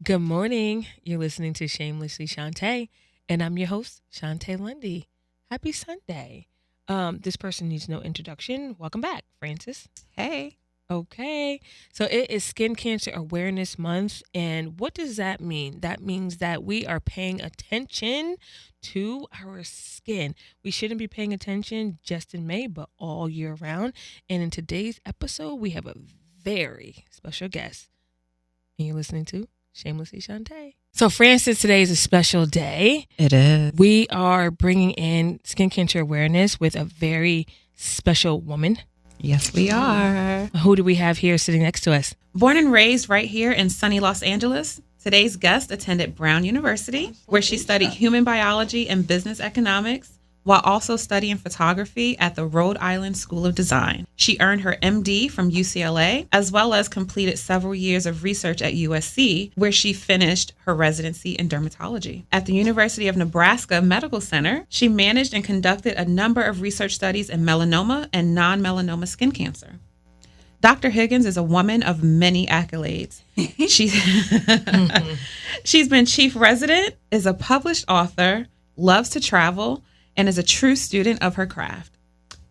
Good morning. You're listening to Shamelessly Shontay, and I'm your host, Shontay Lundy. Happy Sunday. This person needs no introduction. Welcome back, Francis. Hey. Okay. So it is Skin Cancer Awareness Month. And what does that mean? That means that we are paying attention to our skin. We shouldn't be paying attention just in May, but all year round. And in today's episode, we have a very special guest. And you're listening to Shamelessly Shontay. So, Francis, today is a special day. It is. We are bringing in skin cancer awareness with a very special woman. Yes, we are. Who do we have here sitting next to us? Born and raised right here in sunny Los Angeles, today's guest attended Brown University, where she studied human biology and business economics, while also studying photography at the Rhode Island School of Design. She earned her MD from UCLA, as well as completed several years of research at USC, where she finished her residency in dermatology. At the University of Nebraska Medical Center, she managed and conducted a number of research studies in melanoma and non-melanoma skin cancer. Dr. Higgins is a woman of many accolades. She's been chief resident, is a published author, loves to travel, and is a true student of her craft.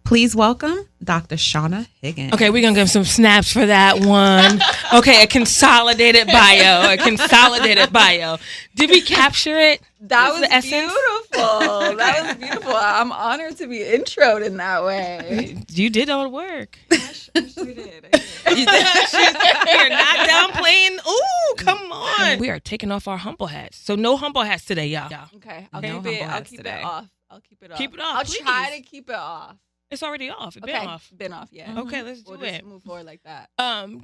Please welcome Dr. Shauna Higgins. Okay, we're going to give some snaps for that one. Okay, a consolidated bio. Did we capture it? That was beautiful. That was beautiful. I'm honored to be introed in that way. You did all the work. I sure did. You're not downplaying. Ooh, come on. We are taking off our humble hats. So no humble hats today, y'all. Okay, I'll keep it off. Keep it off. I'll please. try to keep it off. It's already off. It's Okay, been off. Been off, yeah. Okay, let's do We'll it. just move forward like that.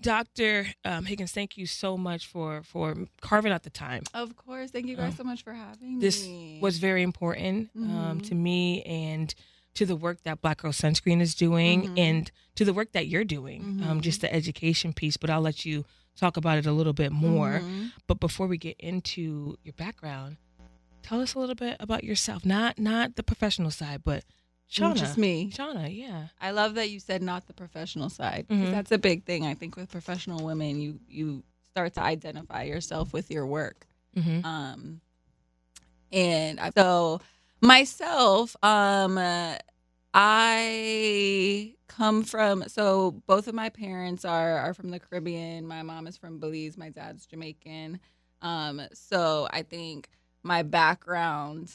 Dr. Higgins, thank you so much for carving out the time. Of course. Thank you guys so much for having This me. was very important to me and to the work that Black Girl Sunscreen is doing and to the work that you're doing, just the education piece. But I'll let you talk about it a little bit more. But before we get into your background, tell us a little bit about yourself. Not the professional side, but Shauna. Just me. Shauna, yeah. I love that you said not the professional side, because that's a big thing. I think with professional women, you start to identify yourself with your work. And so myself, I come from, so both of my parents are from the Caribbean. My mom is from Belize. My dad's Jamaican. So I think my background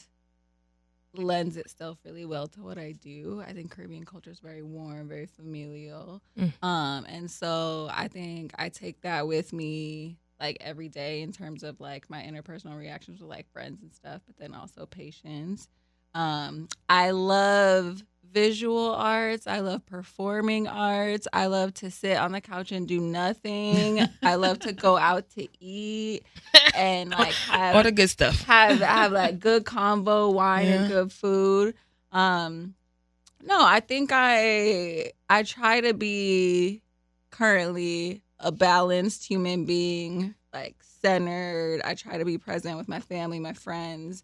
lends itself really well to what I do. I think Caribbean culture is very warm, very familial. And so I think I take that with me like every day in terms of like my interpersonal reactions with like friends and stuff, but then also patients. I love visual arts. I love performing arts. I love to sit on the couch and do nothing. I love to go out to eat and like have all the good stuff. Have like good convo, wine and good food. No, I think I try to be currently a balanced human being, like centered. I try to be present with my family, my friends.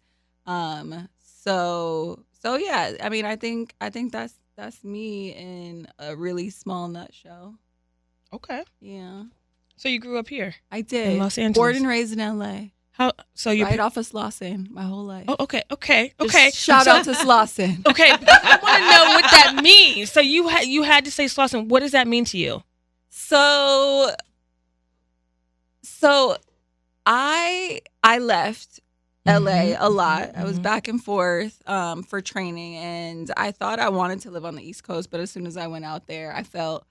So yeah, I mean, I think that's me in a really small nutshell. Okay. Yeah. So you grew up here? I did. In Los Angeles. Born and raised in LA. How? So you right off of Slauson my whole life. Oh, okay. Just shout out to Slauson. Okay, I want to know what that means. So you had to say Slauson. What does that mean to you? So I left LA a lot. I was back and forth for training, and I thought I wanted to live on the East Coast, but as soon as I went out there, I felt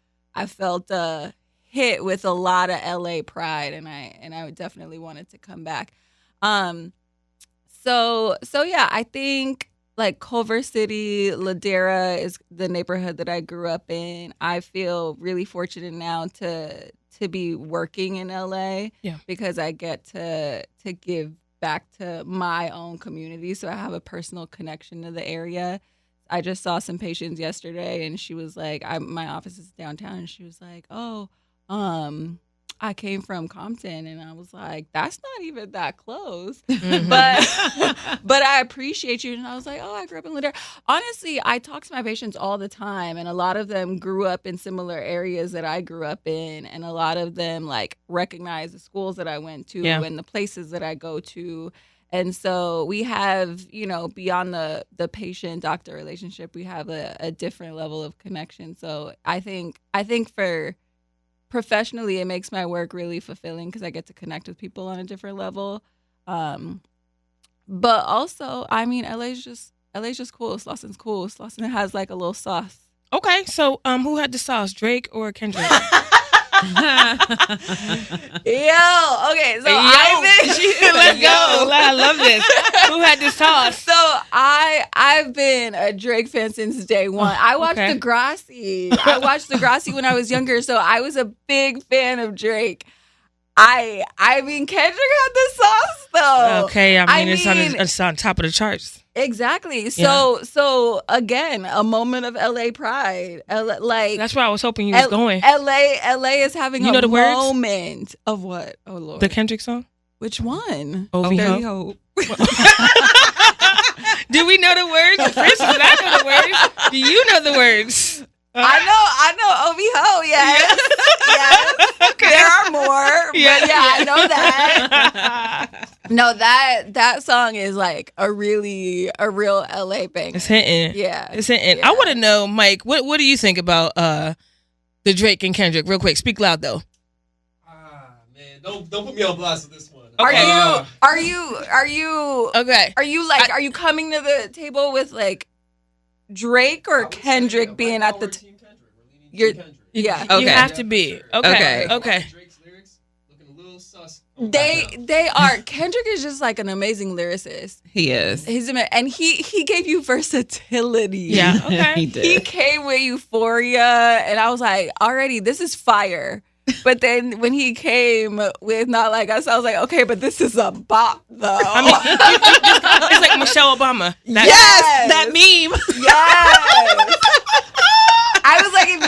hit with a lot of LA pride, and I definitely wanted to come back. So yeah, I think like Culver City, Ladera is the neighborhood that I grew up in. I feel really fortunate now to be working in LA because I get to give back to my own community. So I have a personal connection to the area. I just saw some patients yesterday, and she was like, my office is downtown, and she was like, I came from Compton, and I was like, that's not even that close. Mhm. But I appreciate you. And I was like, oh, I grew up in Ladera. Honestly, I talk to my patients all the time, and a lot of them grew up in similar areas that I grew up in, and a lot of them like recognize the schools that I went to Yeah. and the places that I go to. And so we have, beyond the patient-doctor relationship, we have a different level of connection. So I think for professionally, it makes my work really fulfilling because I get to connect with people on a different level. But also, I mean, LA's just cool. Slosson's cool. Slosson has like a little sauce. Okay, so who had the sauce, Drake or Kendrick? Yo, okay, so Let's go. I love this. Who had the sauce? So I've been a Drake fan since day one. I watched Degrassi. I watched Degrassi when I was younger, so I was a big fan of Drake. I mean, Kendrick had the sauce though. Okay, I mean, it's on top of the charts. Exactly. So again, a moment of LA pride. That's where I was hoping you was going. LA is having You know the words? moment of what? Oh Lord. The Kendrick song? Which one? OVO. Do we know the words? Chris, do I know the words? Do you know the words? I know OVO, yes. Yes. Okay. There are more. Yeah. But yeah, I know that. No, that song is like a real LA banger. It's hitting. Yeah. It's hitting. Yeah. I want to know, Mike, what do you think about the Drake and Kendrick? Real quick. Speak loud though. Man, don't put me on blast with this one. Okay. Are you Okay. are you coming to the table with like Drake or Kendrick being at the you're yeah. You Okay. have to be. Okay. Okay. Drake's lyrics looking a little sus. They are. Kendrick is just like an amazing lyricist. He is. And he gave you versatility. Yeah. Okay. He did. He came with Euphoria, and I was like, already, this is fire. But then when he came with Not Like Us, I was like, okay, but this is a bop, though. I mean, it's like Michelle Obama. Yes! That meme. Yes. I was like, if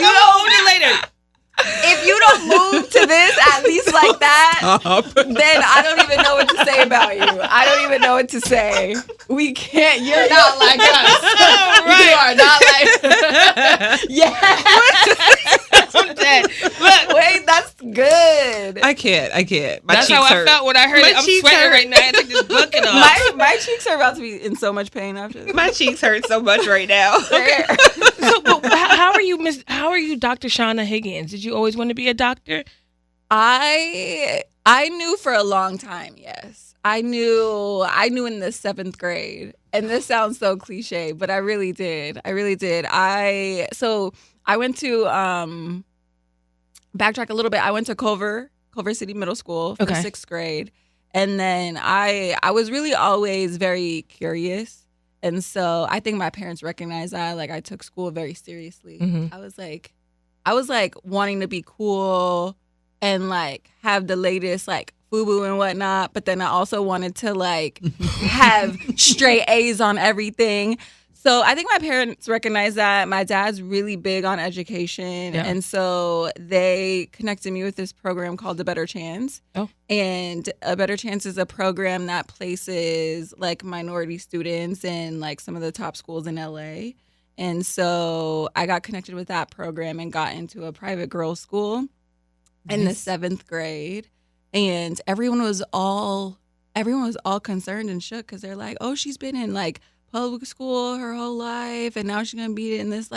you don't move to this at least like that, then I don't even know what to say about you. I don't even know what to say. We can't. You're not like us. Right. You are not like. Yeah. I'm dead. Look. Wait, that's good. I can't. My That's cheeks how I hurt. felt when I heard My it. I'm cheeks sweating hurt. right now. I took this bucket off. My cheeks are about to be in so much pain after this. My cheeks hurt so much right now. Okay. So, but how are you, Dr. Shauna Higgins? Did you always want to be a doctor? I knew for a long time, yes. I knew in the 7th grade. And this sounds so cliche, but I really did. I went to backtrack a little bit. I went to Culver City Middle School for 6th grade. And then I was really always very curious. And so I think my parents recognized that. Like, I took school very seriously. Mm-hmm. I was like wanting to be cool and like have the latest like FUBU and whatnot, but then I also wanted to like have straight A's on everything. So I think my parents recognize that. My dad's really big on education. Yeah. And so they connected me with this program called The Better Chance. Oh. And A Better Chance is a program that places like minority students in like some of the top schools in LA. And so I got connected with that program and got into a private girls' school in the 7th grade. And everyone was all concerned and shook because they're like, oh, she's been in like public school her whole life, and now she's gonna be in this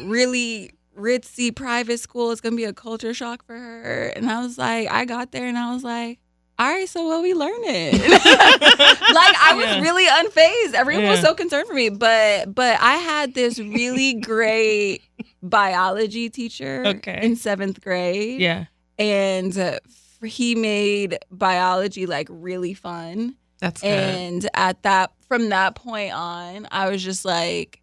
really ritzy private school. It's gonna be a culture shock for her. And I was like, I got there and I was like, all right, so what we learning? Like, I was really unfazed. Everyone was so concerned for me, but I had this really great biology teacher in 7th grade. Yeah. And he made biology like really fun. That's good. And from that point on, I was just like,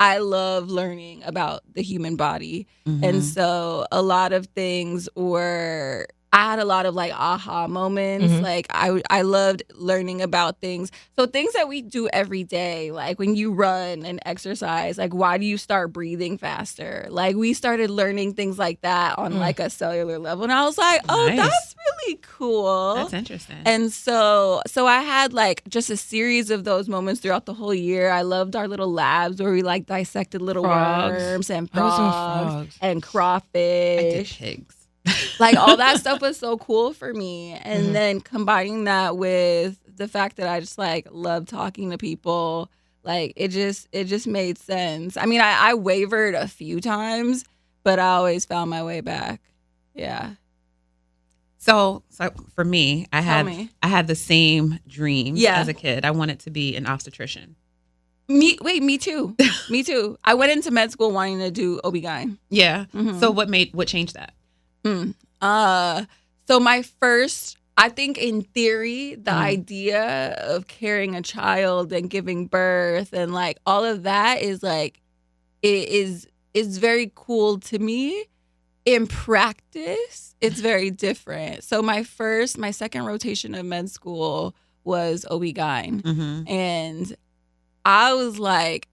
I love learning about the human body. Mm-hmm. And so a lot of things were, I had a lot of like aha moments. Mhm. Like I loved learning about things. So things that we do every day, like when you run and exercise, like why do you start breathing faster? Like we started learning things like that on like a cellular level. And I was like, oh, Nice. that's really cool. That's interesting. And so I had like just a series of those moments throughout the whole year. I loved our little labs where we like dissected little Frogs. worms and I was doing frogs frogs. and I did crawfish. pigs. Like all that stuff was so cool for me. And Mhm. then combining that with the fact that I just like love talking to people, like it just made sense. I mean, I wavered a few times, but I always found my way back. Yeah. So for me, I Tell me. had the same dreams Yeah. as a kid. I wanted to be an obstetrician. Me too. Me too. I went into med school wanting to do OB-GYN. Yeah. Mhm. So what changed that? So my first, I think in theory, the idea of carrying a child and giving birth and like all of that is like, it is very cool to me. In practice, it's very different. So my second rotation of med school was OB-GYN. Mm-hmm. And I was like,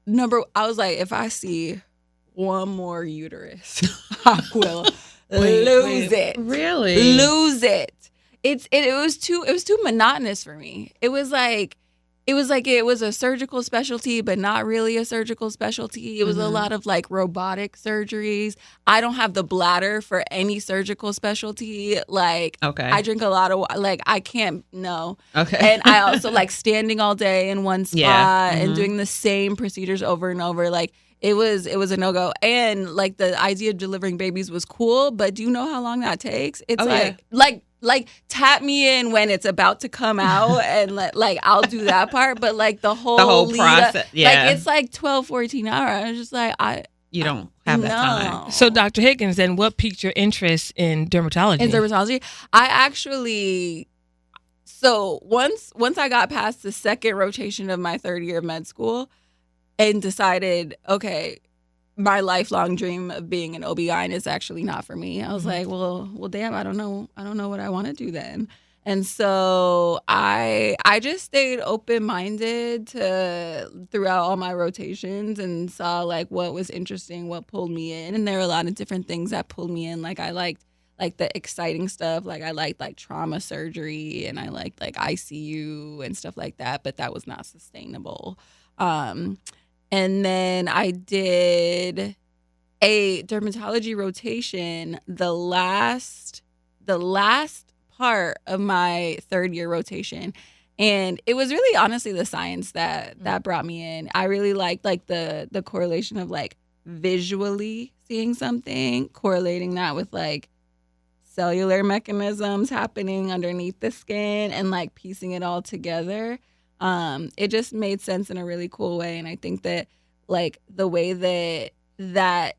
if I see one more uterus, I will lose it. Really? Lose it. It was too monotonous for me. It was like it was a surgical specialty, but not really a surgical specialty. It was a lot of like robotic surgeries. I don't have the bladder for any surgical specialty. Like, Okay. I drink a lot of, like, I can't, no. Okay. And I also like standing all day in one spot Yeah. and doing the same procedures over and over. Like, it was a no-go. And like the idea of delivering babies was cool, but do you know how long that takes? It's like tap me in when it's about to come out and like I'll do that part, but like the whole lead process, up, yeah. like it's like 12, 14 hours. I was just like, You don't have that time. So, Dr. Higgins, then what piqued your interest in dermatology? In dermatology, I actually, so once I got past the second rotation of my third year of med school and decided, okay, my lifelong dream of being an OB-GYN is actually not for me. I was like, well, damn, I don't know what I want to do then. And so I just stayed open-minded throughout all my rotations and saw like what was interesting, what pulled me in. And there were a lot of different things that pulled me in. Like I liked like the exciting stuff. Like I liked like trauma surgery and I liked like ICU and stuff like that, but that was not sustainable. And then I did a dermatology rotation the last part of my third year rotation. And it was really honestly the science that brought me in. I really liked like the correlation of like visually seeing something, correlating that with like cellular mechanisms happening underneath the skin and like piecing it all together. It just made sense in a really cool way. And I think that like the way that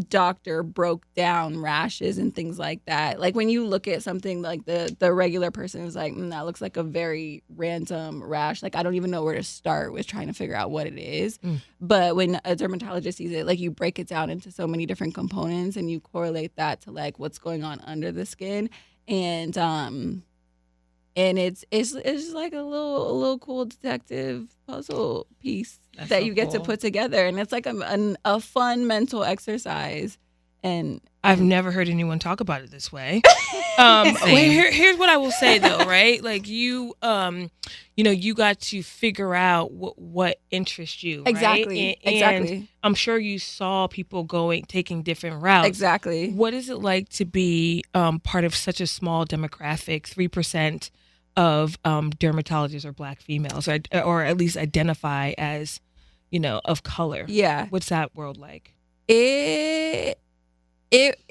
doctor broke down rashes and things like that, like when you look at something like the regular person is like, that looks like a very random rash. Like I don't even know where to start with trying to figure out what it is. But when a dermatologist sees it, like you break it down into so many different components and you correlate that to like what's going on under the skin. And it's just like a little cool detective puzzle piece that you get to put together, and it's like a fun mental exercise. And I've never heard anyone talk about it this way. Here's what I will say though, right? Like you got to figure out what interests you, exactly, right? exactly. And I'm sure you saw people taking different routes. Exactly. What is it like to be part of such a small demographic, 3% of dermatologists are Black females, or at least identify as, of color? Yeah. What's that world like? It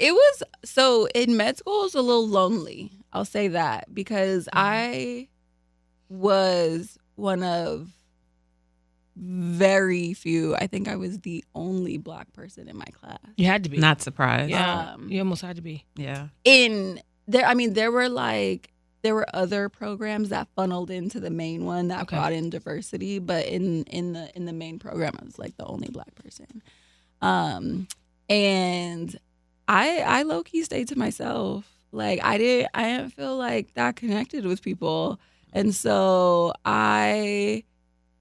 was, so in med school it was a little lonely. I'll say that because I was one of very few. I think I was the only Black person in my class. You had to be. Not surprised. Yeah. You almost had to be. Yeah. There were other programs that funneled into the main one that brought in diversity, but in the main program, I was like the only Black person. And I low key stayed to myself. Like I didn't feel like that connected with people. And so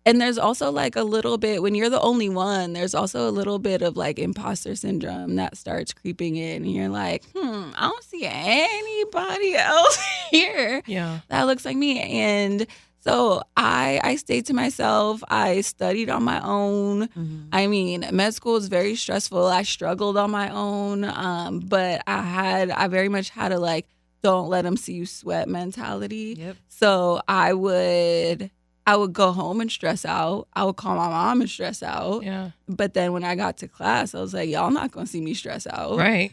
and there's also like a little bit, when you're the only one, there's also a little bit of like imposter syndrome that starts creeping in. And you're like, I don't see anybody else here that looks like me. And so I stayed to myself. I studied on my own. I mean, med school is very stressful. I struggled on my own. But I very much had a like, don't let them see you sweat mentality. Yep. So I would go home and stress out. I would call my mom and stress out. Yeah. But then when I got to class, I was like, y'all not going to see me stress out. Right.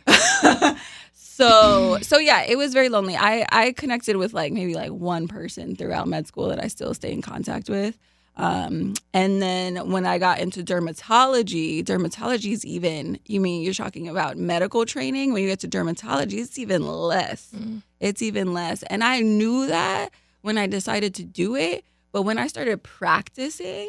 So yeah, it was very lonely. I connected with like maybe like one person throughout med school that I still stay in contact with. And then when I got into dermatology is even, you're talking about medical training. When you get to dermatology, it's even less. It's even less. And I knew that when I decided to do it. But when I started practicing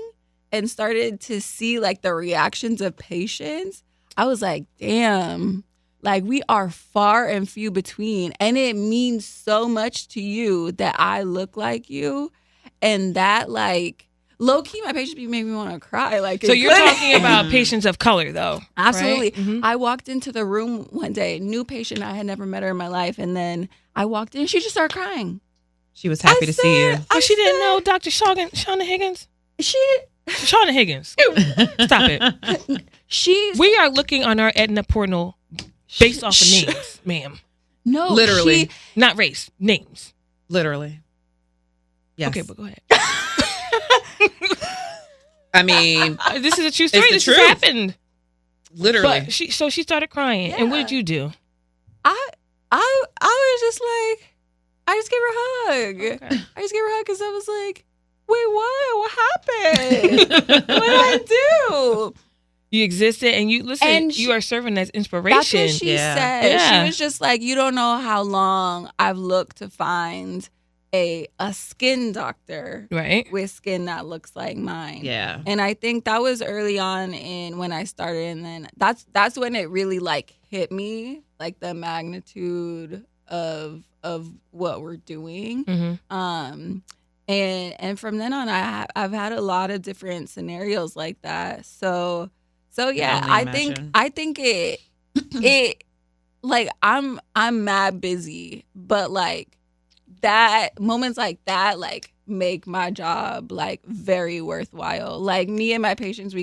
and started to see like the reactions of patients, I was like, damn, like we are far and few between. And it means so much to you that I look like you. And that like, low key, my patients made me want to cry. Like, so you're talking about patients of color though. Absolutely. Right? I walked into the room one day, new patient, I had never met her in my life. And then I walked in, she just started crying. She was happy to see you. But she didn't know Dr. Shauna Higgins? Shauna Higgins. Stop it. We are looking on our Aetna portal based off of names, ma'am. No. Literally. Not race, names. Literally. Yes. Okay, but go ahead. I mean, this is a true story. This truth. happened. Literally. But she started crying. And what did you do? I was just like, I just gave her a hug. Okay. I just gave her a hug because I was like, wait, what? What happened? What did I do? You existed and you listen. And you are serving as inspiration. That's what she said. Yeah. She was just like, you don't know how long I've looked to find a skin doctor, right, with skin that looks like mine. Yeah. And I think that was early on in when I started, and then that's when it really like hit me, like the magnitude of what we're doing. And from then on, I've had a lot of different scenarios like that. So yeah, I think it like I'm mad busy, but like that moments like that like make my job like very worthwhile. Like me and my patients,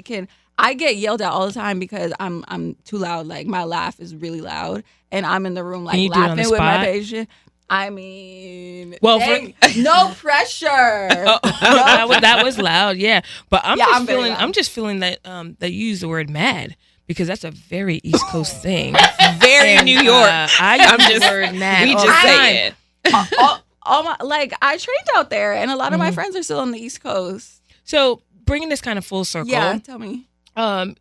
I get yelled at all the time because I'm too loud. Like my laugh is really loud, and I'm in the room like laughing with my patient. I mean, well, no pressure. That was loud, yeah. But I'm just feeling that that you use the word mad because that's a very East Coast thing. Very New York. I use the word mad. We just say it. I trained out there, and a lot of my friends are still on the East Coast. So bringing this kind of full circle. Yeah, tell me.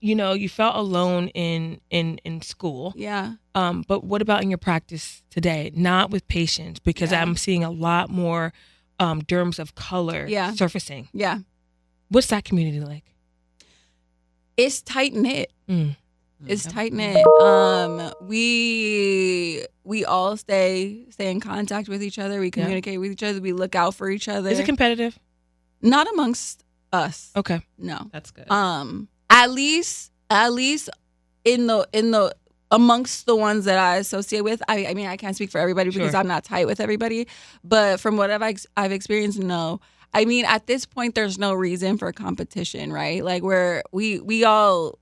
You felt alone in school. Yeah. But what about in your practice today? Not with patients, because I'm seeing a lot more derms of color surfacing. Yeah. What's that community like? It's tight knit. It's tight knit. We all stay in contact with each other. We communicate with each other. We look out for each other. Is it competitive? Not amongst us. Okay. No. That's good. At least in the amongst the ones that I associate with. I mean, I can't speak for everybody because I'm not tight with everybody. But from what I've experienced, no. I mean, at this point, there's no reason for competition, right? Like we all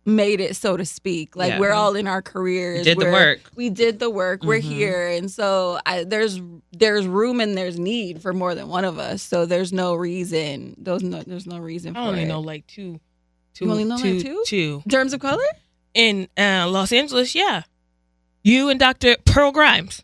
made it, so to speak. Like we're all in our careers. We did the work. We're here, and so there's room and there's need for more than one of us. So there's no reason. There's no reason for it. I only know like two. You only know like two? Two. Derms of color? In Los Angeles, yeah. You and Dr. Pearl Grimes.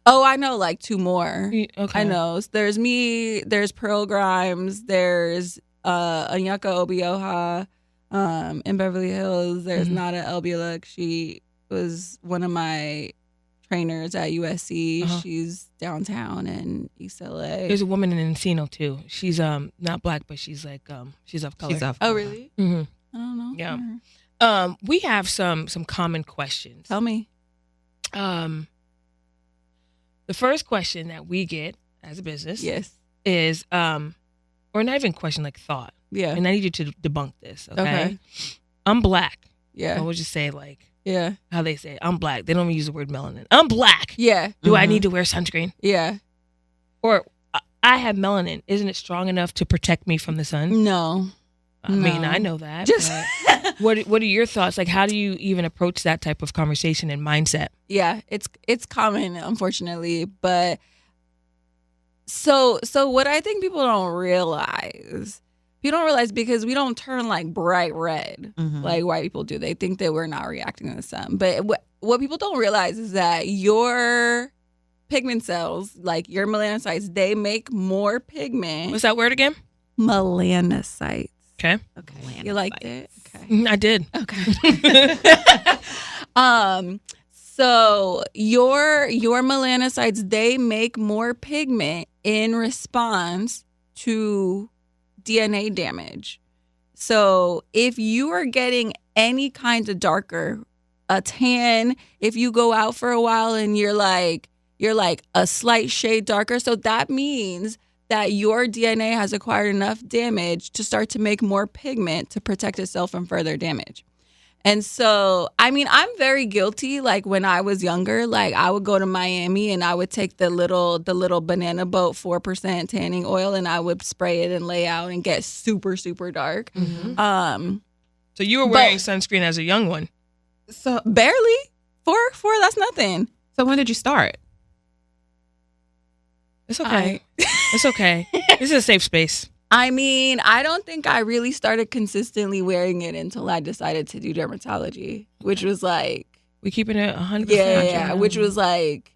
Oh, I know like two more. Okay. I know. There's me, there's Pearl Grimes, there's Anyaka Obioha in Beverly Hills. There's Nada Elbuluk. She was one of my trainers at USC. She's downtown in East LA. There's a woman in Encino too. She's not black, but she's like she's of color. Oh, really? Mm-hmm. I don't know. Yeah. We have some common questions. Tell me. The first question that we get as a business Yes. is or not even question, like thought. Yeah. And I need you to debunk this, okay? Okay. I'm black. Yeah. I would just say like Yeah. how they say it. I'm black. They don't even use the word melanin. I'm black. Yeah. Do I need to wear sunscreen? Yeah. Or I have melanin. Isn't it strong enough to protect me from the sun? No. I mean, I know that. Just but what are your thoughts? Like, how do you even approach that type of conversation and mindset? yeah, it's common, unfortunately, but so what I think people don't realize because we don't turn like bright red like white people do. They think that we're not reacting to the sun, but what people don't realize is that your pigment cells, like your melanocytes, they make more pigment. What's that word again? Melanocytes. Okay. Okay. You liked it? Okay. I did. Okay. So your melanocytes, they make more pigment in response to DNA damage. So if you are getting any kind of darker, a tan, if you go out for a while and you're like a slight shade darker, so that means that your DNA has acquired enough damage to start to make more pigment to protect itself from further damage. And so, I mean, I'm very guilty. Like when I was younger, like I would go to Miami and I would take the little banana boat 4% tanning oil and I would spray it and lay out and get super, super dark. So you were wearing sunscreen as a young one. So barely. Four, that's nothing. So when did you start? It's okay. It's okay. This is a safe space. I mean, I don't think I really started consistently wearing it until I decided to do dermatology, which was like... We keeping it 100%. Yeah, which was like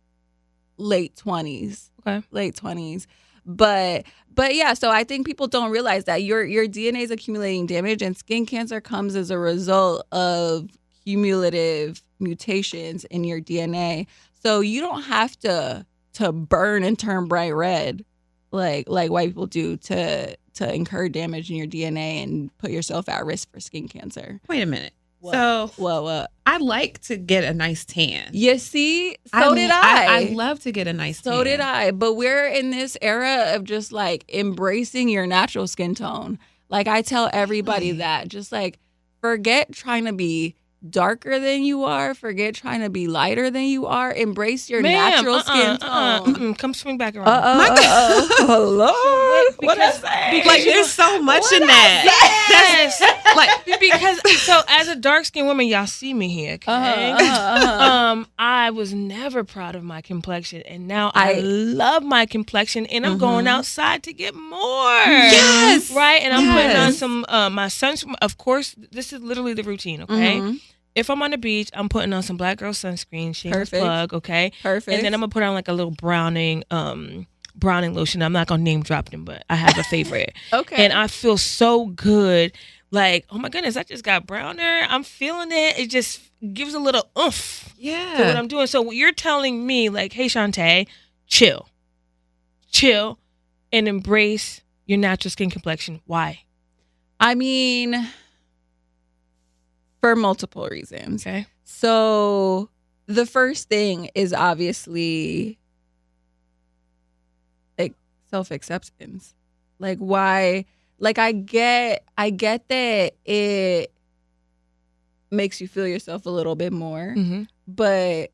late 20s. Okay. Late 20s. But yeah, so I think people don't realize that your DNA is accumulating damage, and skin cancer comes as a result of cumulative mutations in your DNA. So you don't have to burn and turn bright red like white people do to incur damage in your DNA and put yourself at risk for skin cancer. Wait a minute. What? So What? I like to get a nice tan. You see? So did I. I love to get a nice tan. So did I. But we're in this era of just like embracing your natural skin tone. Like I tell everybody that. Just like forget trying to be darker than you are. Forget trying to be lighter than you are. Embrace your natural skin tone. Come swing back around. Hello. What I say? Like there's so much in that. Yes. Like because so as a dark skinned woman, y'all see me here. Okay. I was never proud of my complexion, and now I love my complexion, and I'm going outside to get more. Yes. Right. And I'm putting on some my sunscreen. Of course, this is literally the routine. Okay. If I'm on the beach, I'm putting on some Black Girl sunscreen, shameless plug, okay? Perfect. And then I'm going to put on like a little browning lotion. I'm not going to name drop them, but I have a favorite. Okay. And I feel so good. Like, oh my goodness, I just got browner. I'm feeling it. It just gives a little oomph to what I'm doing. So you're telling me like, hey, Shontay, chill, and embrace your natural skin complexion. Why? I mean... for multiple reasons. Okay. So the first thing is obviously like self-acceptance. Like why, like I get that it makes you feel yourself a little bit more, but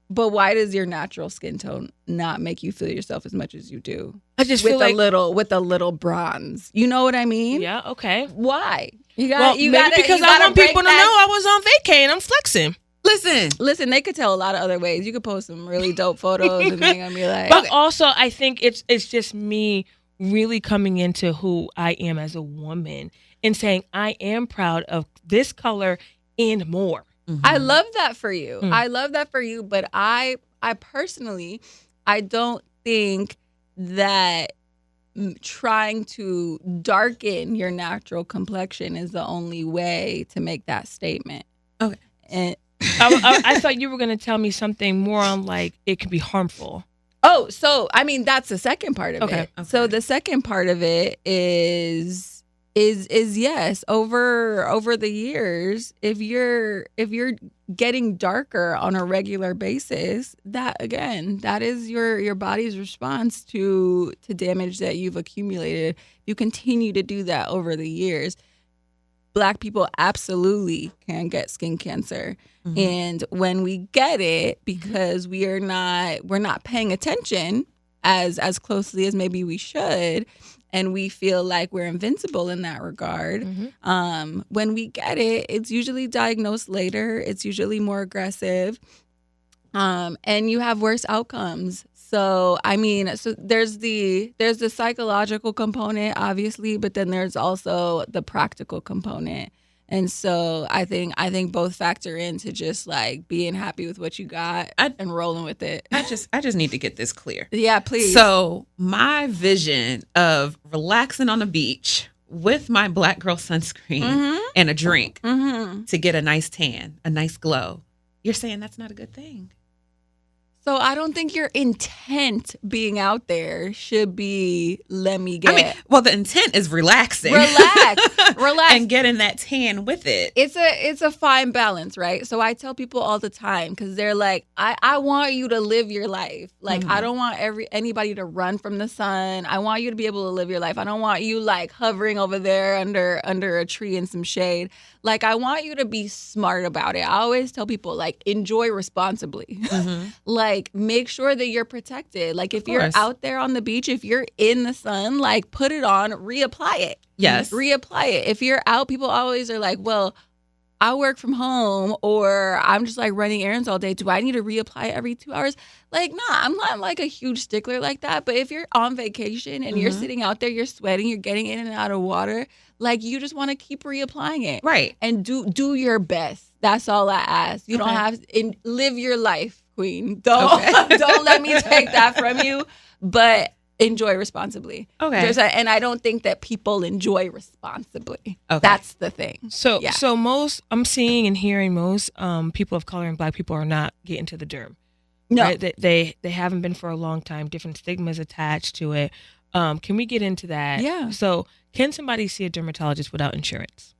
why does your natural skin tone not make you feel yourself as much as you do? I just with feel like with a little bronze. You know what I mean? Yeah, okay. Why? Maybe because I want people to know I was on vacay and I'm flexing. Listen, they could tell a lot of other ways. You could post some really dope photos and they're gonna be like. But also, I think it's just me really coming into who I am as a woman and saying I am proud of this color and more. I love that for you. I love that for you. But I personally, I don't think that trying to darken your natural complexion is the only way to make that statement. Okay. And I thought you were going to tell me something more on like it could be harmful. Oh, so I mean that's the second part of it. Okay. So the second part of it is is yes, over the years, if you're getting darker on a regular basis, that is your body's response to damage that you've accumulated. You continue to do that over the years. Black people absolutely can get skin cancer. Mm-hmm. And when we get it, because we're not paying attention as closely as maybe we should, and we feel like we're invincible in that regard. Mm-hmm. When we get it, it's usually diagnosed later. It's usually more aggressive, and you have worse outcomes. So there's the psychological component, obviously, but then there's also the practical component. And so I think both factor into just like being happy with what you got and rolling with it. I just need to get this clear. Yeah, please. So my vision of relaxing on the beach with my Black Girl sunscreen and a drink to get a nice tan, a nice glow, you're saying that's not a good thing. So I don't think your intent being out there should be, let me get. The intent is relaxing. Relax. And getting that tan with it. It's a fine balance, right? So I tell people all the time, because they're like, I want you to live your life. Like, I don't want anybody to run from the sun. I want you to be able to live your life. I don't want you like hovering over there under a tree in some shade. Like, I want you to be smart about it. I always tell people, like, enjoy responsibly. Like, make sure that you're protected. Like, if you're out there on the beach, if you're in the sun, like, put it on, reapply it. Yes. Reapply it. If you're out, people always are like, well, I work from home, or I'm just like running errands all day. Do I need to reapply it every 2 hours? Like, nah, I'm not like a huge stickler like that. But if you're on vacation and you're sitting out there, you're sweating, you're getting in and out of water, like, you just want to keep reapplying it. Right. And do your best. That's all I ask. You don't have live your life, queen. Don't let me take that from you. But enjoy responsibly. Okay. And I don't think that people enjoy responsibly. Okay. That's the thing. So most, I'm seeing and hearing most people of color and Black people are not getting to the derm. No. Right? They haven't been for a long time. Different stigmas attached to it. Can we get into that? Yeah. So can somebody see a dermatologist without insurance?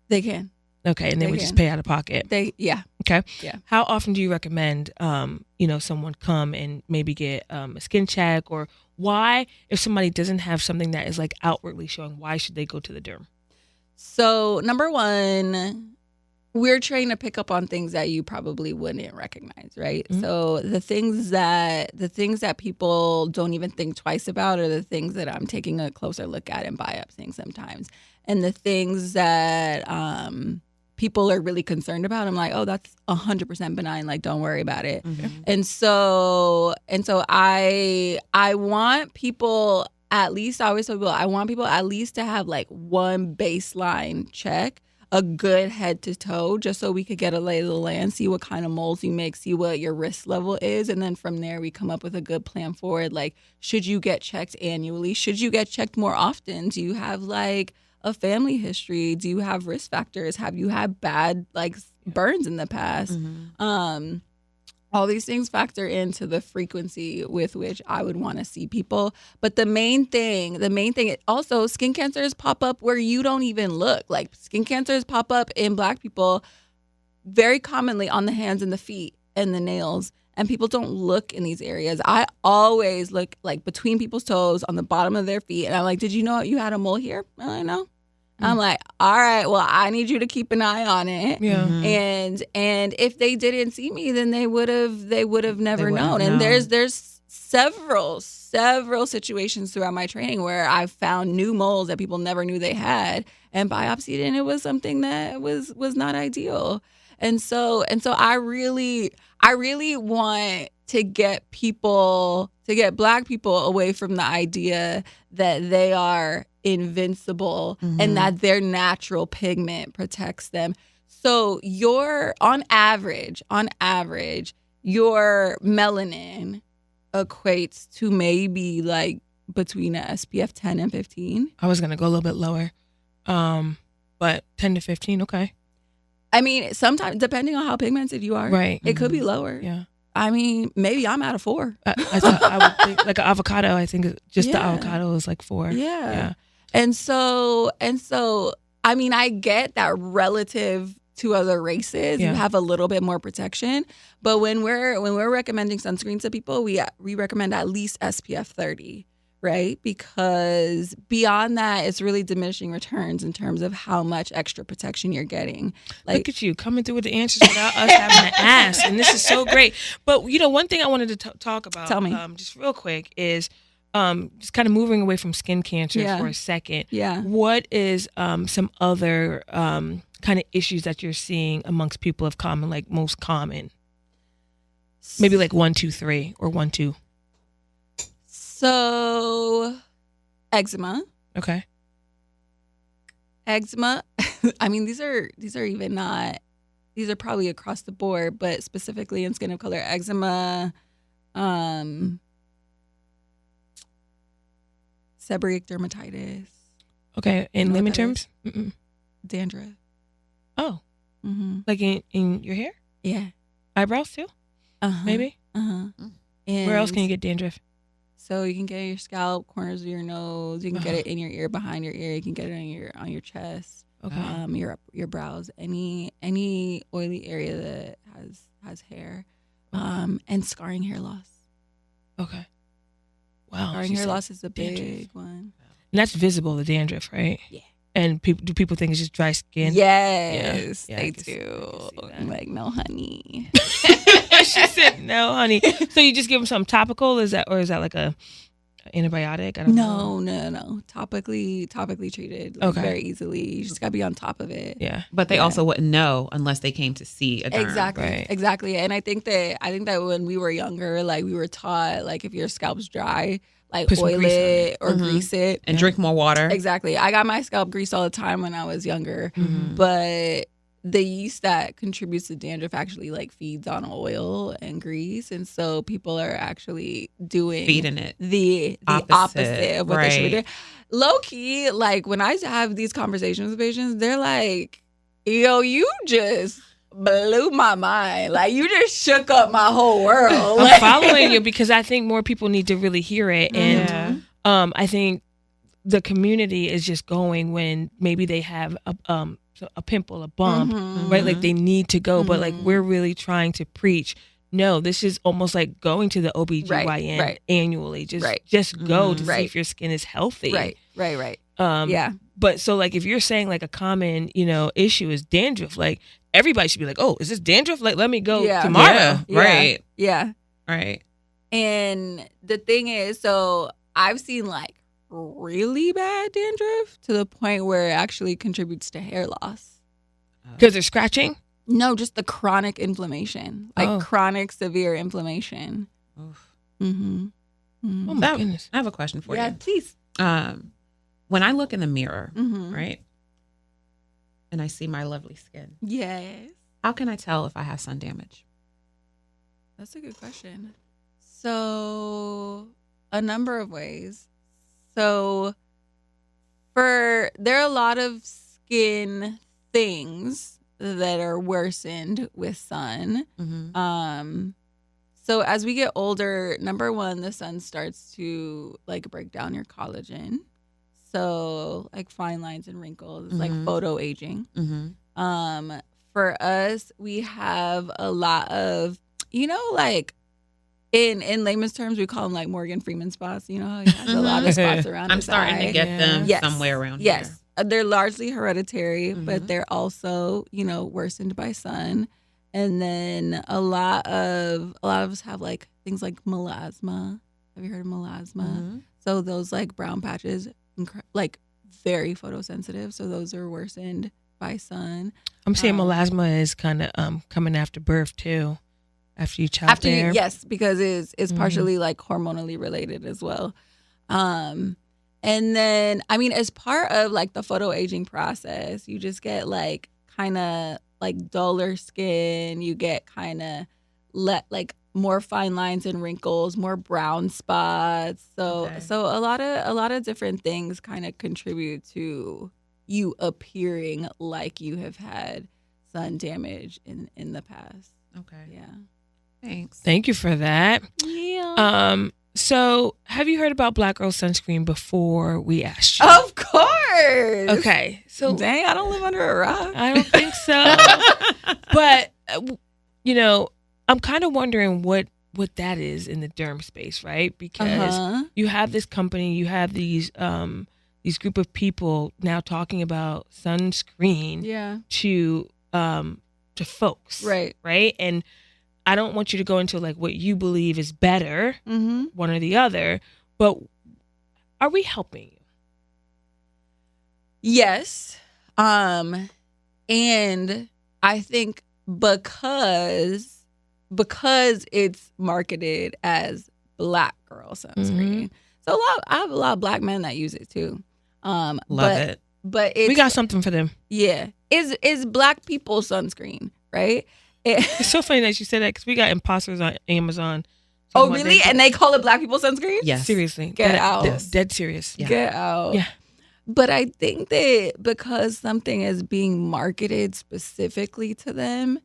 They can. Okay, and they would just pay out of pocket. Okay. Yeah. How often do you recommend, someone come and maybe get a skin check, or why, if somebody doesn't have something that is like outwardly showing, why should they go to the derm? So number one, we're trained to pick up on things that you probably wouldn't recognize, right? Mm-hmm. So the things that people don't even think twice about are the things that I'm taking a closer look at and biopsying sometimes, and the things that people are really concerned about, I'm like, oh, that's 100% benign. Like, don't worry about it. Mm-hmm. And so I want people, at least, I always tell people, I want people at least to have like one baseline check, a good head to toe, just so we could get a lay of the land, see what kind of molds you make, see what your risk level is. And then from there, we come up with a good plan forward. Like, should you get checked annually? Should you get checked more often? Do you have like a family history? Do you have risk factors? Have you had bad like burns in the past? All these things factor into the frequency with which I would want to see people. But the main thing, also, skin cancers pop up where you don't even look. Like, skin cancers pop up in Black people very commonly on the hands and the feet and the nails. And people don't look in these areas. I always look like between people's toes, on the bottom of their feet. And I'm like, did you know you had a mole here? I know. I'm like, all right, well, I need you to keep an eye on it. Yeah. And if they didn't see me, then they would have never known. And there's several situations throughout my training where I've found new moles that people never knew they had and biopsied, and it was something that was not ideal. And so I really want to get Black people away from the idea that they are invincible and that their natural pigment protects them. So on average, your melanin equates to maybe like between a SPF 10 and 15. I was going to go a little bit lower, but 10 to 15, okay. I mean, sometimes, depending on how pigmented you are, right, it could be lower. Yeah. I mean, maybe I'm at a 4. I would think, like an avocado, I think just the avocado is like 4. Yeah. And so, I mean, I get that relative to other races, Yeah. you have a little bit more protection. But when we're recommending sunscreen to people, we recommend at least SPF 30, right? Because beyond that, it's really diminishing returns in terms of how much extra protection you're getting. Like, Look at you coming through with the answers without us having to ask, and this is so great. But one thing I wanted to talk about, Tell me. just real quick, is just kind of moving away from skin cancer Yeah. for a second. Yeah. What is some other kind of issues that you're seeing amongst people of common, like most common? Maybe like 1, 2, 3, or 1, 2. So, eczema. Okay. Eczema. I mean, these are even not. These are probably across the board, but specifically in skin of color, eczema, seborrheic dermatitis. Okay. In know what layman that terms? Dandruff. Oh, Mm-hmm. like in your hair? Yeah. Eyebrows too? Uh-huh. Maybe? Uh-huh. Where else can you get dandruff? So you can get it in your scalp, corners of your nose. You can get it in your ear, behind your ear. You can get it on your chest. Okay. Your brows. Any oily area that has hair. And scarring hair loss. Okay. Wow. Scarring she hair said loss is a dandruff. big one. And that's visible, the dandruff, right? Yeah. And do people think it's just dry skin? Yes, Yeah, I they can see- I do. can see that. Like, no, honey. She said no, honey. So you just give them something topical? Is that like a antibiotic? I don't know. No. Topically treated like, Okay. very easily. You just gotta be on top of it. Yeah. But they Yeah. also wouldn't know unless they came to see a derm. Exactly. Right. And I think that when we were younger, like we were taught, like if your scalp's dry, like Put some oil grease on it it. or Mhm. grease it. And drink more water. Exactly. I got my scalp greased all the time when I was younger, Mhm. but the yeast that contributes to dandruff actually like feeds on oil and grease, and so people are actually doing Feeding it. the Opposite, opposite of what they should be right. doing. Low key, like when I have these conversations with patients, they're like, "Yo, you just blew my mind. Like you just shook up my whole world." I'm following you because I think more people need to really hear it. And Yeah. I think the community is just going when maybe they have a pimple, a bump, Mhm. right? Like they need to go, but like Mhm. we're really trying to preach. No, this is almost like going to the OBGYN Right. annually. Just Right. just go to see Right. if your skin is healthy. Right. Yeah. But so like if you're saying like a common, issue is dandruff, like everybody should be like, "Oh, is this dandruff? Like let me go Yeah. tomorrow." Yeah. Right. Yeah. Right. And the thing is, so I've seen like really bad dandruff to the point where it actually contributes to hair loss. Because they're scratching? No, just the chronic inflammation, like Oh. chronic severe inflammation. Oof. Mm-hmm. Oh my goodness. I have a question for Yeah, you. please. When I look in the mirror, Mm-hmm. right, and I see my lovely skin, Yes. how can I tell if I have sun damage? That's a good question. So, a number of ways. So, there are a lot of skin things that are worsened with sun. Mm-hmm. So as we get older, number one, the sun starts to like break down your collagen. So like fine lines and wrinkles, like Mhm. photo aging. Mm-hmm. For us, we have a lot of, like in layman's terms, we call them like Morgan Freeman spots. You know how he has a lot of spots around I'm his starting eye. to get them Yes. somewhere around Yes. here. They're largely hereditary, but Mhm. they're also, worsened by sun. And then a lot of us have like things like melasma. Have you heard of melasma? Mhm. So those like brown patches, like very photosensitive. So those are worsened by sun. I'm saying Um, melasma is kind of coming after birth too, after you childbear. Yes, because it's Mhm. partially like hormonally related as well. And then as part of like the photo aging process, you just get like kind of like duller skin. You get kind of like more fine lines and wrinkles, more brown spots. So Okay. a lot of different things kind of contribute to you appearing like you have had sun damage in the past. Okay. Yeah. Thanks. Thank you for that. Yeah. So, have you heard about Black Girl Sunscreen before we asked you? Of course. Okay. So, Dang, I don't live under a rock. I don't think so. But, I'm kind of wondering what that is in the derm space, right? Because you have this company, you have these group of people now talking about sunscreen to folks. Right. And I don't want you to go into like what you believe is better, one or the other, but are we helping you? Yes. And I think because it's marketed as Black girl sunscreen. So I have a lot of Black men that use it too. Love it. But We got something for them. Yeah. Is Black people sunscreen, right? It's so funny that you said that because we got imposters on Amazon. Oh, really? And they call it Black people sunscreen? Yes. Seriously. Get out. Dead serious. Yeah. Get out. Yeah. But I think that because something is being marketed specifically to them,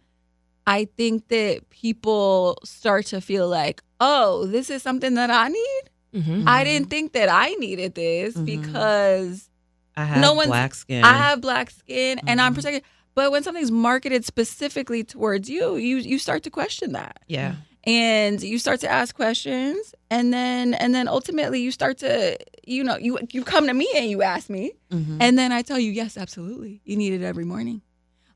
I think that people start to feel like, oh, this is something that I need? I didn't think that I needed this because I have black skin. I have black skin and I'm protected. But when something's marketed specifically towards you, you start to question that. Yeah. And you start to ask questions, and then ultimately you start to, you come to me and you ask me, and then I tell you, yes, absolutely, you need it every morning.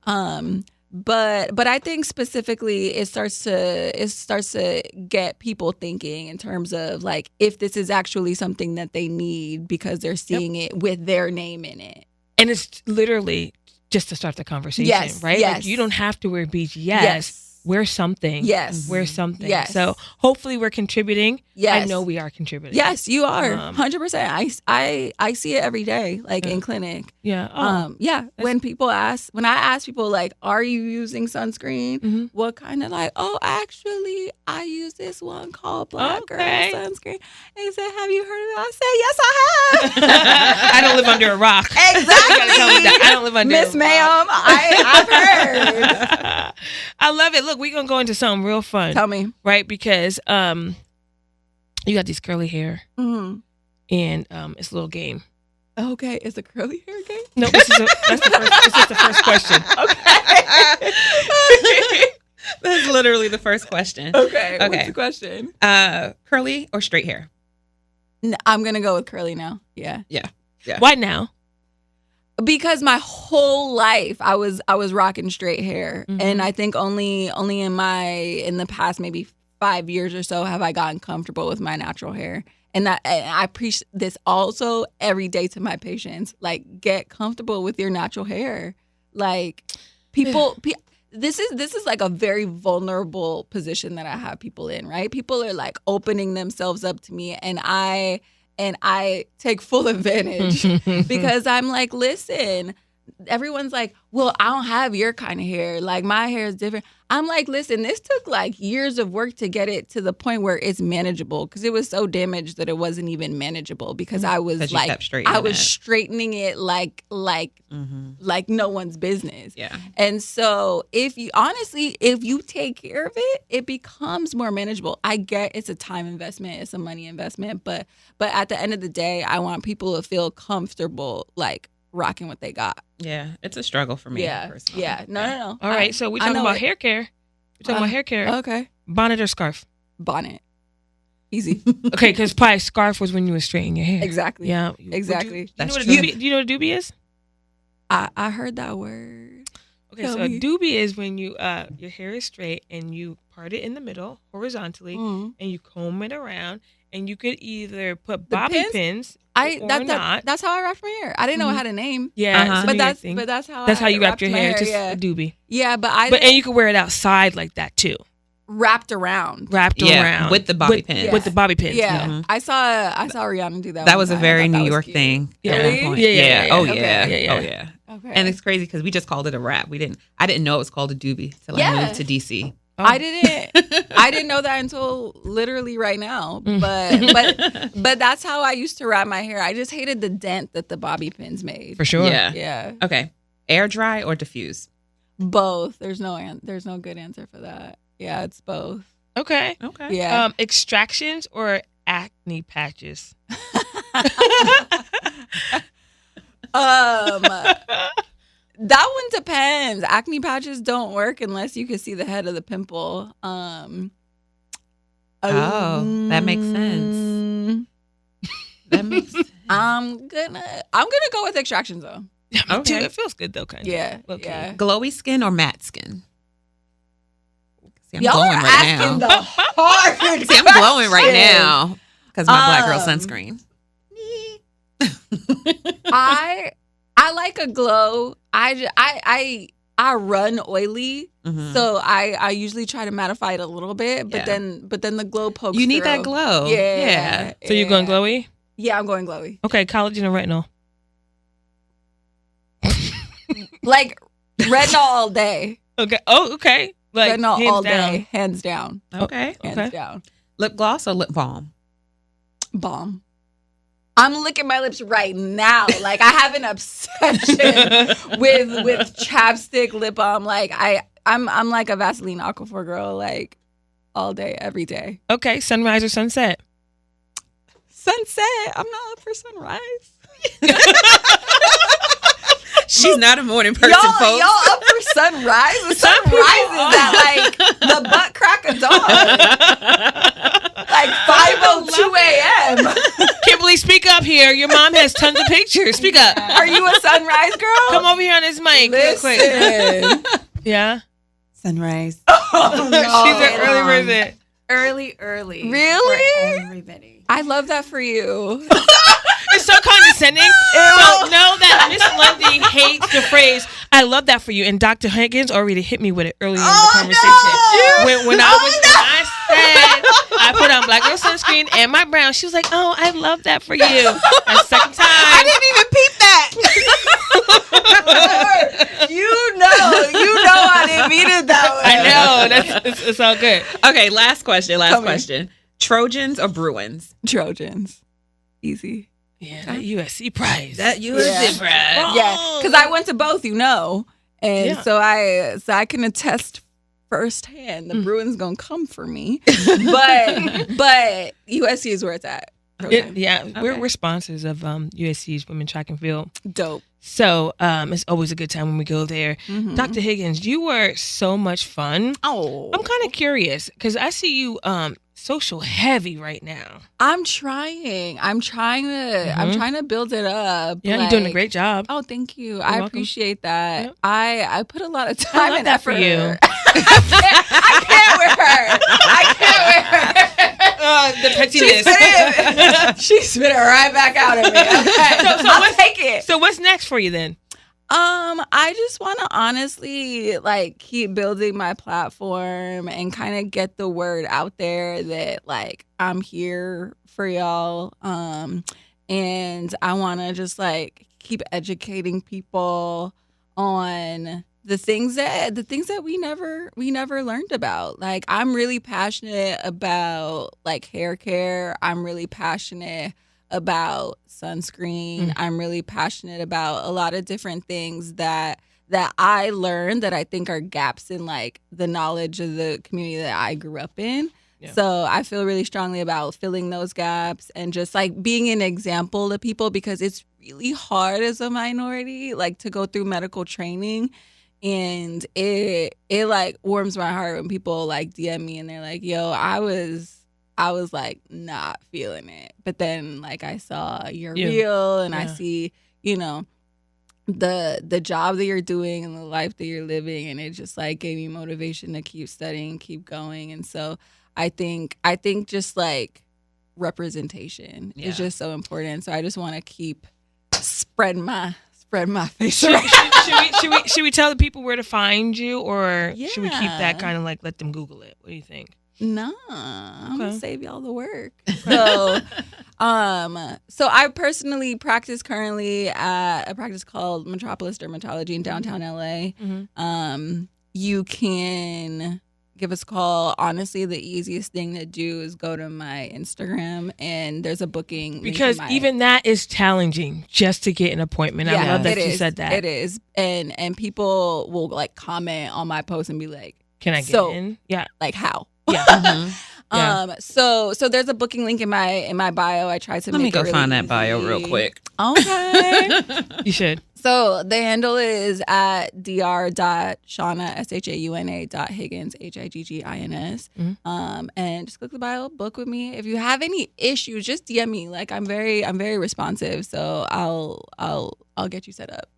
But I think specifically it starts to get people thinking in terms of like if this is actually something that they need because they're seeing it with their name in it. And it's literally just to start the conversation, right? Yes. Like you don't have to wear BGS. Wear something. Yes. Wear something. Yes. So hopefully we're contributing. Yes. I know we are contributing. Yes, you are. 100%. I see it every day, like in clinic. Yeah. Oh, When I ask people like, are you using sunscreen? What kind of like, oh, actually, I use this one called Black Girl Sunscreen. And they said, have you heard of it? I said, yes, I have. I don't live under a rock. Exactly. You gotta tell me that. I don't live under Miss a rock. Ma'am, I've heard. I love it. Look, we're gonna go into something real fun. Tell me. Right? Because you got these curly hair. And it's a little game. Okay, is the curly hair game? No, this is the first question. Okay. That's literally the first question. Okay. What's the question? Curly or straight hair? I'm gonna go with curly now. Yeah. Why now? Because my whole life I was rocking straight hair, and I think only in the past maybe 5 years or so have I gotten comfortable with my natural hair. And I preach this also every day to my patients. Like, get comfortable with your natural hair. Like, this is like a very vulnerable position that I have people in, right? People are like opening themselves up to me, and I take full advantage because I'm like, listen, everyone's like, well, I don't have your kind of hair. Like, my hair is different. I'm like, listen, this took like years of work to get it to the point where it's manageable, because it was so damaged that it wasn't even manageable, because I was like, I was straightening it like no one's business. Yeah. And so if you take care of it, it becomes more manageable. I get it's a time investment, it's a money investment, but at the end of the day, I want people to feel comfortable like rocking what they got. Yeah, it's a struggle for me. Personally. Yeah. No. All right, so we're talking about hair care. We're talking about hair care. Okay. Bonnet or scarf? Bonnet. Easy. Okay, because probably scarf was when you were straightening your hair. Exactly. Yeah. Exactly. Do you know what a doobie is? I heard that word. Okay, so a doobie is when you your hair is straight and you part it in the middle horizontally and you comb it around, and you could either put bobby pins or not. That's how I wrapped my hair. I didn't know it had a name. Yeah, but that's how you wrapped your hair. Just a doobie. Yeah, and you could wear it outside like that too. Wrapped around with the bobby pins. With the bobby pins. Yeah. Mm-hmm. I saw Rihanna do that. That was a very New York thing. Yeah. At one point. Yeah. Oh okay. Yeah. Oh yeah. Okay. And it's crazy because we just called it a wrap. I didn't know it was called a doobie till I moved to DC. Oh. I didn't know that until literally right now. But that's how I used to wrap my hair. I just hated the dent that the bobby pins made. For sure. Yeah. Okay. Air dry or diffuse? Both. There's no good answer for that. Yeah, it's both. Okay. Yeah. Extractions or acne patches? That one depends. Acne patches don't work unless you can see the head of the pimple. That makes sense. That makes sense. I'm gonna go with extractions though. Yeah, me too. Okay. It feels good though, kind of. Yeah. Okay. Yeah. Glowy skin or matte skin? See, I'm Y'all glowing are right asking now. the hard. See, I'm glowing right question. now because my black girl sunscreen. I like a glow. I run oily, Mhm. so I usually try to mattify it a little bit, but Yeah. then the glow pokes. You need through. that glow. Yeah. So you're going glowy? Yeah, I'm going glowy. Okay, collagen or retinol? Like retinol all day. Okay. Oh, okay. Like Retinol hands all down. day, hands down, Okay. hands Okay. down. Lip gloss or lip balm? Bomb. I'm licking my lips right now. Like I have an obsession with chapstick, lip balm. Like I'm like a Vaseline Aquaphor girl. Like all day, every day. Okay, sunrise or sunset? Sunset. I'm not up for sunrise. She's not a morning person, y'all folks. up for sunrise? The sunrise is at like the butt crack of dawn. Like 5:02 a.m. Kimberly, speak up here. Your mom has tons of pictures. Speak up. Are you a sunrise girl? Come over here on this mic real quick. Listen. Yeah. Sunrise. Oh, no. She's an early person. Early. Really? For everybody. I love that for you. It's so condescending. So know that Miss Lundy hates the phrase, I love that for you. And Dr. Higgins already hit me with it earlier in the conversation. When I said I put on black girl sunscreen and my brown, she was like, oh, I love that for you. And second time. I didn't even peep that. you know I didn't mean it that way. I know. It's all good. Okay, last question. Tell me. Question. Trojans or Bruins? Trojans. Easy. Yeah, that USC prize. That USC prize. Yeah, because I went to both, and Yeah. so I can attest firsthand the Bruins gonna come for me, but USC is where it's at. We're sponsors of USC's Women Track and Field. Dope. So it's always a good time when we go there. Mhm. Dr. Higgins, you were so much fun. Oh, I'm kind of curious because I see you social heavy right now. I'm trying to build it up. Yeah, you're doing a great job. Oh, thank you. You're I welcome. appreciate that. Yep. I put a lot of time love and that effort. for you. I can't with her. I can't with her. The pettiness. She spit it right back out at me. Okay. So I'll take it. So what's next for you then? I just want to honestly like keep building my platform and kind of get the word out there that like I'm here for y'all. And I want to just like keep educating people on the things that we never learned about. Like I'm really passionate about like hair care. I'm really passionate about sunscreen. I'm really passionate about a lot of different things that I learned that I think are gaps in like the knowledge of the community that I grew up in. Yeah. So I feel really strongly about filling those gaps and just like being an example to people because it's really hard as a minority like to go through medical training. And it like warms my heart when people like DM me and they're like, yo, I was like not feeling it. But then like I saw you're real and I see, the job that you're doing and the life that you're living, and it just like gave me motivation to keep studying, keep going. And so I think just like representation is just so important. So I just want to keep spreading my face around. Should we tell the people where to find you, or should we keep Yeah. that kind of like let them Google it? What do you think? No, I'm gonna save y'all the work. So, so I personally practice currently at a practice called Metropolis Dermatology in downtown LA. Mm-hmm. You can give us a call. Honestly, the easiest thing to do is go to my Instagram, and there's a booking link Because in my- even that is challenging just to get an appointment. I love that it you is. said that. It is, and people will like comment on my post and be like, Can I get So- in? Yeah. like how? Yeah. Yeah. So there's a booking link in my bio. I tried to Let me make go it really find that bio real easy. quick. Okay. You should. So the handle is at dr.shauna, SHAUNA.Higgins, HIGGINS. And just click the bio, book with me. If you have any issues, just DM me. Like I'm very responsive. So I'll get you set up.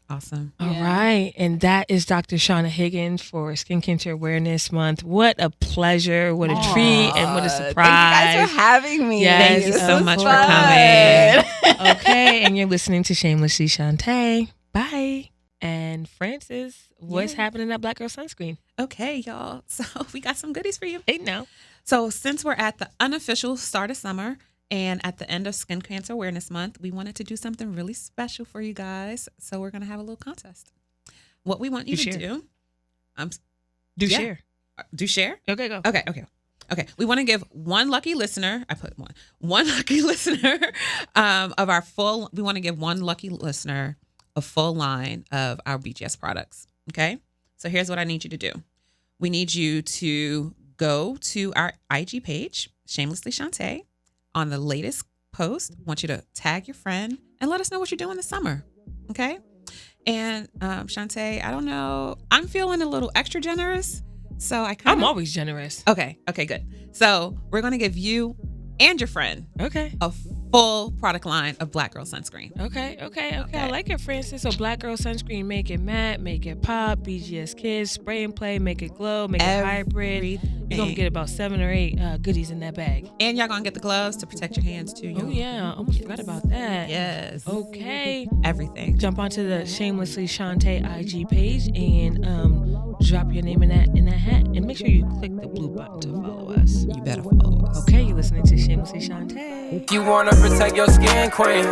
Awesome. All Yeah. right. And that is Dr. Shauna Higgins for Skin Cancer Awareness Month. What a pleasure. What a treat. And what a surprise. Thank you guys for having me. Yes, Thank you This so was much for fun. coming. Okay. And you're listening to Shamelessly Shontay. Bye. And Francis, what's happening at Black Girl Sunscreen? Okay, y'all. So we got some goodies for you. Hey, now. So since we're at the unofficial start of summer and at the end of Skin Cancer Awareness Month, we wanted to do something really special for you guys. So we're going to have a little contest. What we want you to do, Do Yeah. share. do share. Okay, go. Okay. We want to give one lucky listener. I put one lucky listener of our full. We want to give one lucky listener a full line of our BGS products. Okay. So here's what I need you to do. We need you to go to our IG page, Shamelessly Shontay. On the latest post, I want you to tag your friend and let us know what you're doing this summer. Okay. And Shontay, I don't know. I'm feeling a little extra generous. So I'm always generous. Okay, good. So we're going to give you and your friend Okay. a full product line of Black Girl Sunscreen. Okay. I like it, Francis. So Black Girl Sunscreen, make it matte, make it pop, BGS Kids, spray and play, make it glow, make it hybrid. You're going to get about 7 or 8 goodies in that bag. And y'all going to get the gloves to protect your hands too. Oh, yeah. I almost forgot about that. Yes. Okay. Everything. Jump onto the Shamelessly Shontay IG page and drop your name in that hat. And make sure you click the blue button to follow us. You better follow us. Okay, you're listening to Shamelessly Shontay. You wanna protect your skin, queen?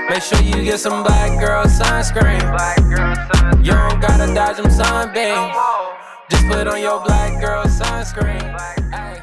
Make sure you get some Black Girl Sunscreen. You don't gotta dodge them sunbeams. Just put on your Black Girl Sunscreen.